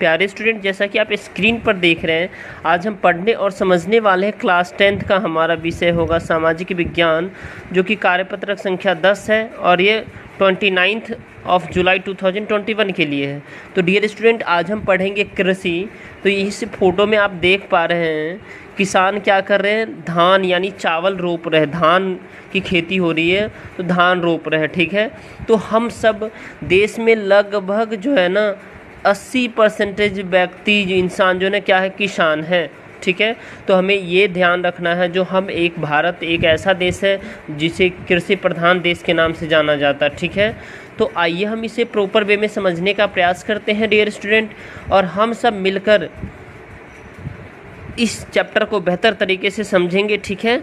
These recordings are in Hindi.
प्यारे स्टूडेंट, जैसा कि आप स्क्रीन पर देख रहे हैं, आज हम पढ़ने और समझने वाले हैं क्लास 10th का हमारा विषय होगा सामाजिक विज्ञान, जो कि कार्यपत्रक संख्या 10 है और ये 29 जुलाई 2021 के लिए है। तो डियर स्टूडेंट, आज हम पढ़ेंगे कृषि। तो इस फोटो में आप देख पा रहे हैं किसान क्या कर रहे हैं, धान यानी चावल रोप रहे हैं, धान की खेती हो रही है तो धान रोप रहे हैं। ठीक है, तो हम सब देश में लगभग जो है ना 80% व्यक्ति जो इंसान जो है ना क्या है, किसान है। ठीक है, तो हमें ये ध्यान रखना है, जो हम भारत एक ऐसा देश है जिसे कृषि प्रधान देश के नाम से जाना जाता है। ठीक है, तो आइए हम इसे प्रॉपर वे में समझने का प्रयास करते हैं डियर स्टूडेंट, और हम सब मिलकर इस चैप्टर को बेहतर तरीके से समझेंगे। ठीक है,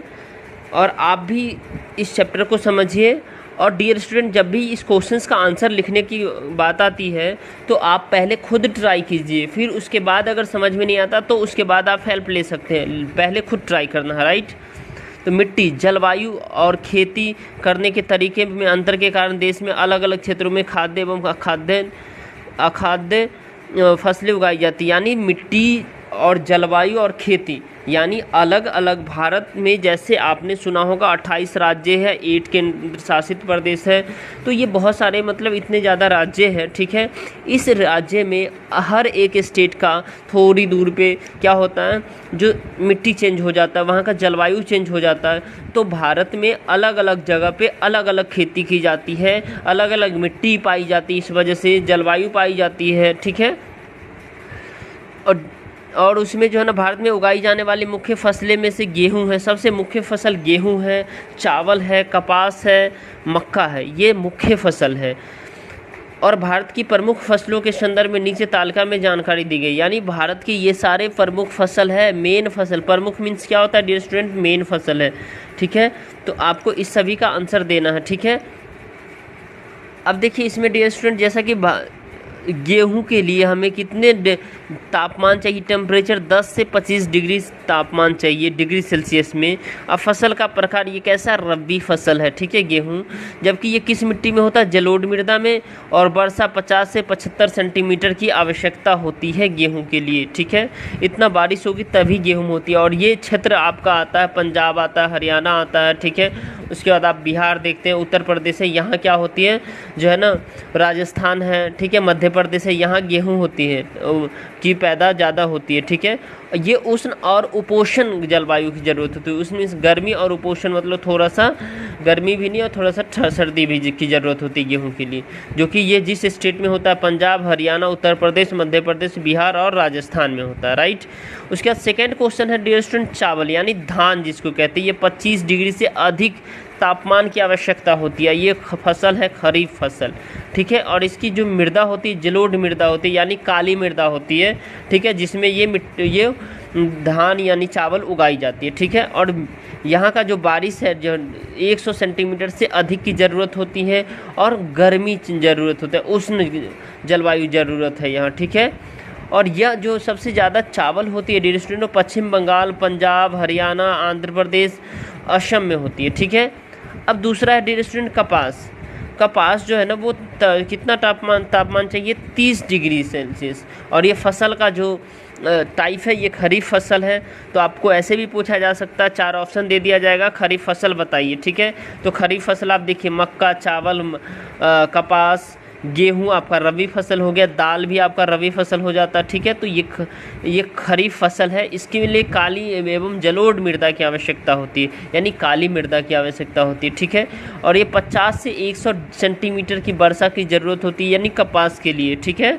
और आप भी इस चैप्टर को समझिए। और डियर स्टूडेंट, जब भी इस क्वेश्चंस का आंसर लिखने की बात आती है तो आप पहले खुद ट्राई कीजिए, फिर उसके बाद अगर समझ में नहीं आता तो उसके बाद आप हेल्प ले सकते हैं। पहले खुद ट्राई करना है, राइट। तो मिट्टी, जलवायु और खेती करने के तरीके में अंतर के कारण देश में अलग अलग क्षेत्रों में खाद्य एवं अखाद्य फसलें उगाई जाती, यानी मिट्टी और जलवायु और खेती यानी अलग अलग भारत में, जैसे आपने सुना होगा 28 राज्य है, 8 केंद्र शासित प्रदेश है, तो ये बहुत सारे मतलब इतने ज़्यादा राज्य हैं। ठीक है, इस राज्य में हर एक स्टेट का थोड़ी दूर पे क्या होता है, जो मिट्टी चेंज हो जाता है, वहाँ का जलवायु चेंज हो जाता है। तो भारत में अलग अलग जगह पे अलग अलग खेती की जाती है, अलग अलग मिट्टी पाई जाती है, इस वजह से जलवायु पाई जाती है। ठीक है, और उसमें जो है ना भारत में उगाई जाने वाली मुख्य फसलें में से गेहूं है, सबसे मुख्य फसल गेहूं है, चावल है, कपास है, मक्का है, ये मुख्य फसल है। और भारत की प्रमुख फसलों के संदर्भ में नीचे तालिका में जानकारी दी गई, यानी भारत की ये सारे प्रमुख फसल है। मेन फसल, प्रमुख मीन्स क्या होता है डियर स्टूडेंट, मेन फसल है। ठीक है, तो आपको इस सभी का आंसर देना है। ठीक है, अब देखिए इसमें डियर स्टूडेंट, जैसा कि गेहूं के लिए हमें कितने तापमान चाहिए, टेम्परेचर 10 से 25 डिग्री तापमान चाहिए डिग्री सेल्सियस में। अब फसल का प्रकार, ये कैसा रबी फसल है। ठीक है, गेहूं, जबकि ये किस मिट्टी में होता है, जलोढ़ मृदा में, और वर्षा 50 से 75 सेंटीमीटर की आवश्यकता होती है गेहूं के लिए। ठीक है, इतना बारिश होगी तभी गेहूं होती है। और ये क्षेत्र आपका आता है, पंजाब आता है, हरियाणा आता है। ठीक है, उसके बाद आप बिहार देखते हैं, उत्तर प्रदेश है, यहाँ क्या होती है जो है ना, राजस्थान है। ठीक है, मध्य प्रदेश है, यहाँ गेहूं होती है की पैदा ज़्यादा होती है। ठीक है, ये उष्ण और उपोष्ण जलवायु की ज़रूरत होती है। उसमें गर्मी और उपोष्ण मतलब थोड़ा सा गर्मी भी नहीं और थोड़ा सा सर्दी भी की ज़रूरत होती है गेहूं के लिए, जो कि ये जिस स्टेट में होता है, पंजाब, हरियाणा, उत्तर प्रदेश, मध्य प्रदेश, बिहार और राजस्थान में होता है, राइट। उसके बाद सेकेंड क्वेश्चन है डियर स्टूडेंट, चावल यानी धान जिसको कहते हैं, ये 25 डिग्री से अधिक तापमान की आवश्यकता होती है। ये फसल है खरीफ फसल। ठीक है, और इसकी जो मृदा होती है, जलोढ़ मृदा होती है, यानी काली मृदा होती है। ठीक है, जिसमें ये धान यानी चावल उगाई जाती है। ठीक है, और यहाँ का जो बारिश है जो 100 सेंटीमीटर से अधिक की ज़रूरत होती है, और गर्मी ज़रूरत होता है, उष्ण जलवायु ज़रूरत है यहाँ। ठीक है, और यह जो सबसे ज़्यादा चावल होती है डियर स्टूडेंट, पश्चिम बंगाल, पंजाब, हरियाणा, आंध्र प्रदेश, असम में होती है। ठीक है, अब दूसरा है डियर स्टूडेंट कपास। कपास जो है ना वो कितना तापमान चाहिए, 30 डिग्री सेल्सियस। और ये फसल का जो टाइप है, ये खरीफ फसल है। तो आपको ऐसे भी पूछा जा सकता है, 4 ऑप्शन दे दिया जाएगा, खरीफ फसल बताइए। ठीक है, तो खरीफ फसल आप देखिए, मक्का, चावल, कपास, गेहूं आपका रबी फसल हो गया, दाल भी आपका रबी फसल हो जाता है। ठीक है, तो ये खरीफ फसल है। इसके लिए काली एवं जलोढ़ मृदा की आवश्यकता होती है, यानी काली मृदा की आवश्यकता होती है। ठीक है, और ये 50 से 100 सेंटीमीटर की वर्षा की ज़रूरत होती है, यानी कपास के लिए। ठीक है,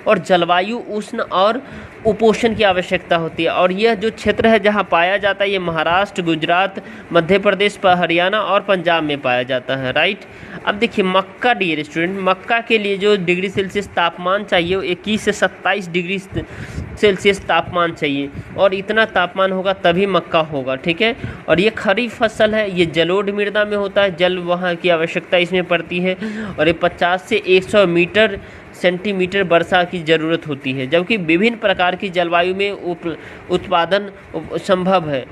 और जलवायु उष्ण और उपोष्ण की आवश्यकता होती है। और यह जो क्षेत्र है जहाँ पाया जाता है, ये महाराष्ट्र, गुजरात, मध्य प्रदेश, हरियाणा और पंजाब में पाया जाता है, राइट। अब देखिए मक्का डियर स्टूडेंट, मक्का के लिए जो डिग्री सेल्सियस तापमान चाहिए वो 21 से 27 डिग्री सेल्सियस तापमान चाहिए, और इतना तापमान होगा तभी मक्का होगा। ठीक है, और ये खरीफ फसल है, ये जलोढ़ मृदा में होता है, जल वहाँ की आवश्यकता इसमें पड़ती है, और ये 50 से 100 सेंटीमीटर वर्षा की ज़रूरत होती है, जबकि विभिन्न प्रकार की जलवायु में उत्पादन संभव है।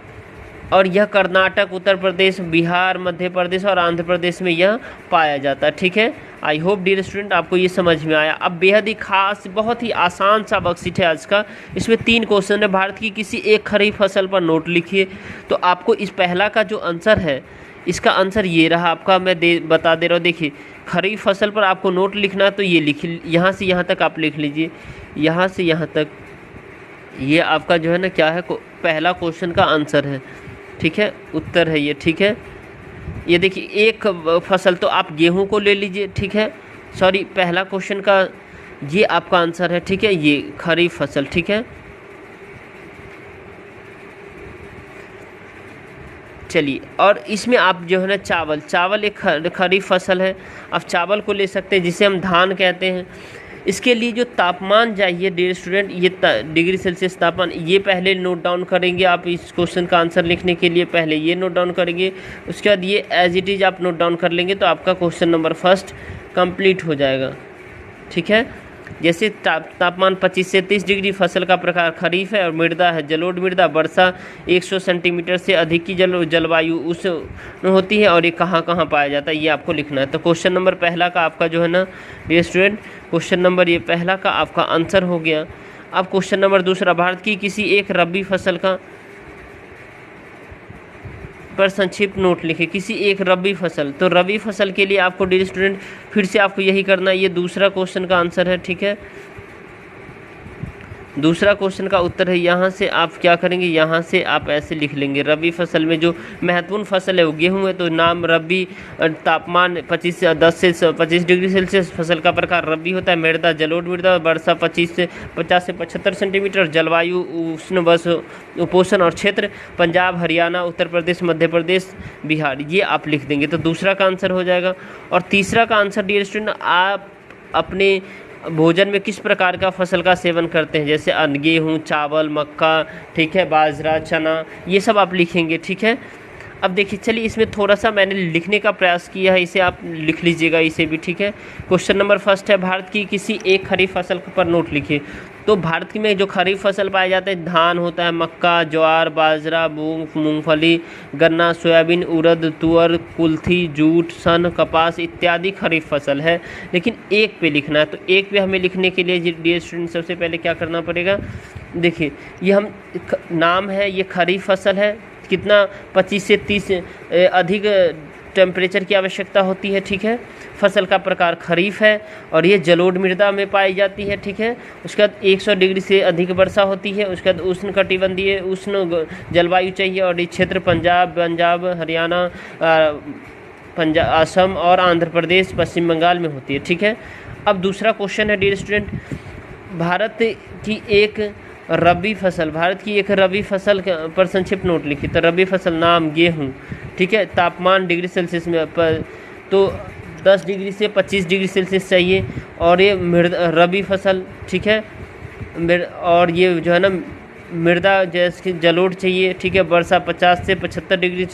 और यह कर्नाटक, उत्तर प्रदेश, बिहार, मध्य प्रदेश और आंध्र प्रदेश में यह पाया जाता है। ठीक है, आई होप डियर स्टूडेंट आपको ये समझ में आया। अब बेहद ही खास, बहुत ही आसान सा वर्कशीट है आज का। इसमें 3 क्वेश्चन है। भारत की किसी एक खरीफ फसल पर नोट लिखिए। तो आपको इस पहला का जो आंसर है, इसका आंसर ये रहा आपका, मैं बता दे रहा हूँ। देखिए, खरीफ फसल पर आपको नोट लिखना है तो ये लिख, यहाँ से यहाँ तक आप लिख लीजिए, यहाँ से यहाँ तक। ये आपका जो है ना क्या है, पहला क्वेश्चन का आंसर है। ठीक है, उत्तर है ये। ठीक है, ये देखिए एक फसल, तो आप गेहूं को ले लीजिए। ठीक है, सॉरी, पहला क्वेश्चन का ये आपका आंसर है। ठीक है, ये खरीफ फसल। ठीक है, चलिए, और इसमें आप जो है ना चावल एक खरीफ फसल है। आप चावल को ले सकते हैं, जिसे हम धान कहते हैं। इसके लिए जो तापमान चाहिए डियर स्टूडेंट, ये डिग्री सेल्सियस तापमान, ये पहले नोट डाउन करेंगे आप। इस क्वेश्चन का आंसर लिखने के लिए पहले ये नोट डाउन करेंगे, उसके बाद ये एज इट इज़ आप नोट डाउन कर लेंगे, तो आपका क्वेश्चन नंबर फर्स्ट कंप्लीट हो जाएगा। ठीक है, जैसे तापमान 25 से 30 डिग्री, फसल का प्रकार खरीफ है, और मृदा है जलोढ़ मृदा, वर्षा 100 सेंटीमीटर से अधिक की जलवायु उस होती है, और ये कहाँ कहाँ पाया जाता है, ये आपको लिखना है। तो क्वेश्चन नंबर पहला का आपका जो है ना डियर स्टूडेंट, क्वेश्चन नंबर ये पहला का आपका आंसर हो गया। अब क्वेश्चन नंबर दूसरा, भारत की किसी एक रबी फसल का पर संक्षिप्त नोट लिखे। किसी एक रबी फसल, तो रबी फसल के लिए आपको डियर स्टूडेंट फिर से आपको यही करना है। ये दूसरा क्वेश्चन का आंसर है। ठीक है, दूसरा क्वेश्चन का उत्तर है। यहाँ से आप क्या करेंगे, यहाँ से आप ऐसे लिख लेंगे, रबी फसल में जो महत्वपूर्ण फसल है वो गेहूँ है, तो नाम रबी, तापमान 10 से 25 डिग्री सेल्सियस, फसल का प्रकार रबी होता है, मृदा जलोढ़ मृदा, वर्षा 50 से 75 सेंटीमीटर, जलवायु उष्ण वर्षा उपोष्ण, और क्षेत्र पंजाब, हरियाणा, उत्तर प्रदेश, मध्य प्रदेश, बिहार, ये आप लिख देंगे, तो दूसरा का आंसर हो जाएगा। और तीसरा का आंसर डियर स्टूडेंट, आप अपने भोजन में किस प्रकार का फसल का सेवन करते हैं, जैसे गेहूँ, चावल, मक्का, ठीक है, बाजरा, चना, ये सब आप लिखेंगे। ठीक है, अब देखिए, चलिए इसमें थोड़ा सा मैंने लिखने का प्रयास किया है, इसे आप लिख लीजिएगा, इसे भी। ठीक है, क्वेश्चन नंबर फर्स्ट है, भारत की किसी एक खरीफ फसल पर नोट लिखिए। तो भारत में जो खरीफ फसल पाए जाते हैं, धान होता है, मक्का, ज्वार, बाजरा, मूंगफली, गन्ना, सोयाबीन, उड़द, तुअर, कुल्थी, जूट, सन, कपास इत्यादि खरीफ फसल है। लेकिन एक पे लिखना है, तो एक पे हमें लिखने के लिए डियर स्टूडेंट सबसे पहले क्या करना पड़ेगा, देखिए ये हम नाम है, ये खरीफ फसल है, कितना 25 से 30 अधिक टेम्परेचर की आवश्यकता होती है। ठीक है, फसल का प्रकार खरीफ है, और ये जलोढ़ मृदा में पाई जाती है। ठीक है, उसके बाद 100 डिग्री से अधिक वर्षा होती है, उसके बाद उष्ण कटिबंधीय उष्ण जलवायु चाहिए, और ये क्षेत्र पंजाब, हरियाणा, असम और आंध्र प्रदेश, पश्चिम बंगाल में होती है। ठीक है, अब दूसरा क्वेश्चन है डियर स्टूडेंट, भारत की एक रबी फसल पर संक्षिप्त नोट लिखी। तो रबी फसल नाम गेहूँ। ठीक है, तापमान डिग्री सेल्सियस में पर तो 10 डिग्री से 25 डिग्री सेल्सियस चाहिए, और ये रबी फसल। ठीक है, और ये जो है ना मृदा जैसे जलोढ़ चाहिए। ठीक है, वर्षा 50 से 75 डिग्री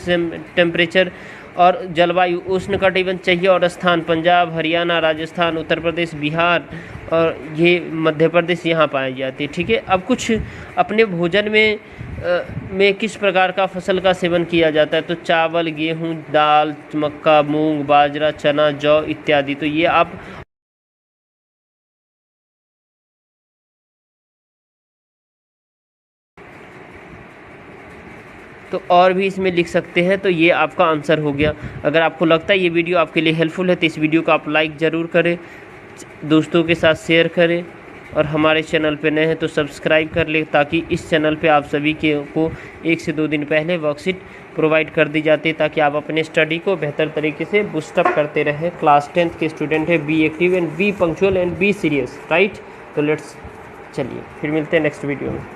टेम्परेचर, और जलवायु उष्ण कटिबंध चाहिए, और स्थान पंजाब, हरियाणा, राजस्थान, उत्तर प्रदेश, बिहार, और ये मध्य प्रदेश यहाँ पाई जाती है। ठीक है, अब कुछ अपने भोजन में किस प्रकार का फसल का सेवन किया जाता है, तो चावल, गेहूँ, दाल, मक्का, मूंग, बाजरा, चना, जौ इत्यादि, तो ये आप तो और भी इसमें लिख सकते हैं। तो ये आपका आंसर हो गया। अगर आपको लगता है ये वीडियो आपके लिए हेल्पफुल है, तो इस वीडियो को आप लाइक ज़रूर करें, दोस्तों के साथ शेयर करें, और हमारे चैनल पे नए हैं तो सब्सक्राइब कर लें, ताकि इस चैनल पे आप सभी को 1 से 2 दिन पहले वर्कशीट प्रोवाइड कर दी जाती है, ताकि आप अपने स्टडी को बेहतर तरीके से बूस्टअप करते रहें। क्लास 10th के स्टूडेंट है, be active and B punctual and be serious, right. तो लेट्स, चलिए फिर मिलते हैं नेक्स्ट वीडियो में।